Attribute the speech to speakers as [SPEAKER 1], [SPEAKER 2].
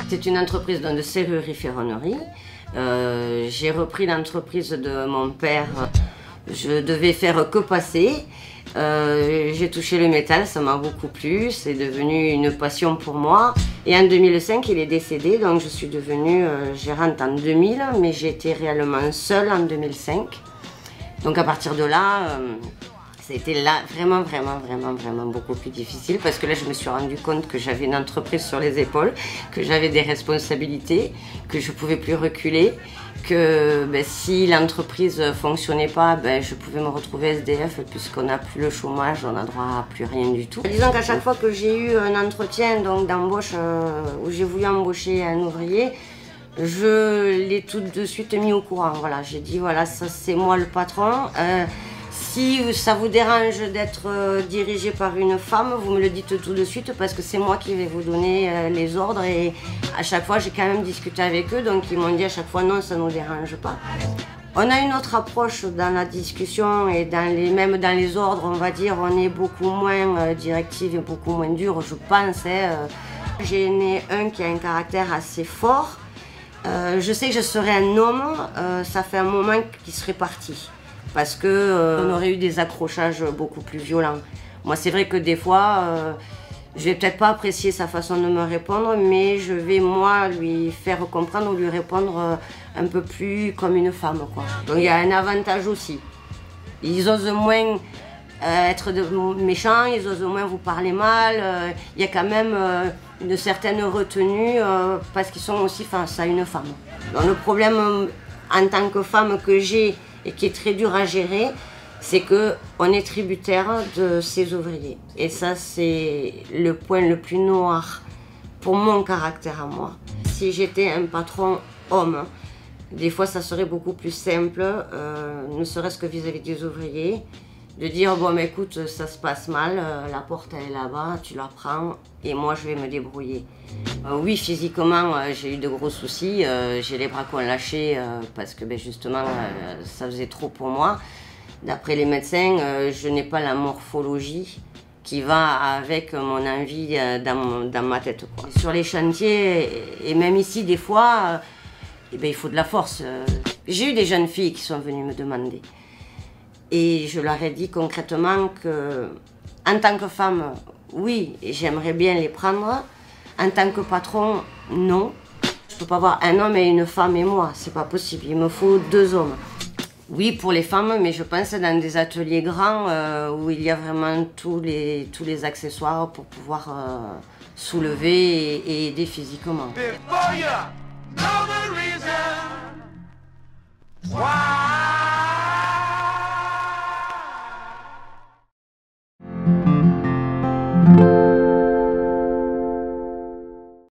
[SPEAKER 1] C'est une entreprise de serrurerie-ferronnerie. J'ai repris l'entreprise de mon père. Je devais faire que passer. J'ai touché le métal, ça m'a beaucoup plu. C'est devenu une passion pour moi. Et en 2005, il est décédé, donc je suis devenue gérante en 2000, mais j'ai été réellement seule en 2005. Donc à partir de là, c'était là vraiment beaucoup plus difficile parce que là je me suis rendu compte que j'avais une entreprise sur les épaules, que j'avais des responsabilités, que je ne pouvais plus reculer, que si l'entreprise ne fonctionnait pas, je pouvais me retrouver SDF puisqu'on n'a plus le chômage, on n'a droit à plus rien du tout. Disons qu'à chaque fois que j'ai eu un entretien d'embauche où j'ai voulu embaucher un ouvrier, je l'ai tout de suite mis au courant. Voilà, j'ai dit voilà, ça c'est moi le patron. Si ça vous dérange d'être dirigé par une femme, vous me le dites tout de suite parce que c'est moi qui vais vous donner les ordres. Et à chaque fois, j'ai quand même discuté avec eux, donc ils m'ont dit à chaque fois non, ça ne nous dérange pas. On a une autre approche dans la discussion et même dans les ordres, on va dire, on est beaucoup moins directive et beaucoup moins dur, je pense. J'ai né un qui a un caractère assez fort. Je sais que je serais un homme, ça fait un moment qu'il serait parti. Parce qu'on aurait eu des accrochages beaucoup plus violents. Moi, c'est vrai que des fois, je vais peut-être pas apprécier sa façon de me répondre, mais je vais, moi, lui faire comprendre ou lui répondre un peu plus comme une femme, quoi. Donc, il y a un avantage aussi. Ils osent moins être méchants, ils osent moins vous parler mal. Il y a quand même une certaine retenue parce qu'ils sont aussi face à une femme. Donc, le problème en tant que femme que j'ai, et qui est très dur à gérer, c'est qu'on est tributaire de ses ouvriers. Et ça, c'est le point le plus noir pour mon caractère à moi. Si j'étais un patron homme, des fois ça serait beaucoup plus simple, ne serait-ce que vis-à-vis des ouvriers, de dire bon mais écoute, ça se passe mal, la porte elle est là-bas, tu la prends et moi je vais me débrouiller. Oui, physiquement j'ai eu de gros soucis, j'ai les bras qui ont lâché parce que justement ça faisait trop pour moi. D'après les médecins, je n'ai pas la morphologie qui va avec mon envie dans ma tête, quoi. Sur les chantiers et même ici des fois, il faut de la force. J'ai eu des jeunes filles qui sont venues me demander. Et je leur ai dit concrètement que, en tant que femme, oui, j'aimerais bien les prendre. En tant que patron, non. Je ne peux pas avoir un homme et une femme et moi, c'est pas possible. Il me faut 2 hommes. Oui, pour les femmes, mais je pense dans des ateliers grands où il y a vraiment tous les accessoires pour pouvoir soulever et aider physiquement.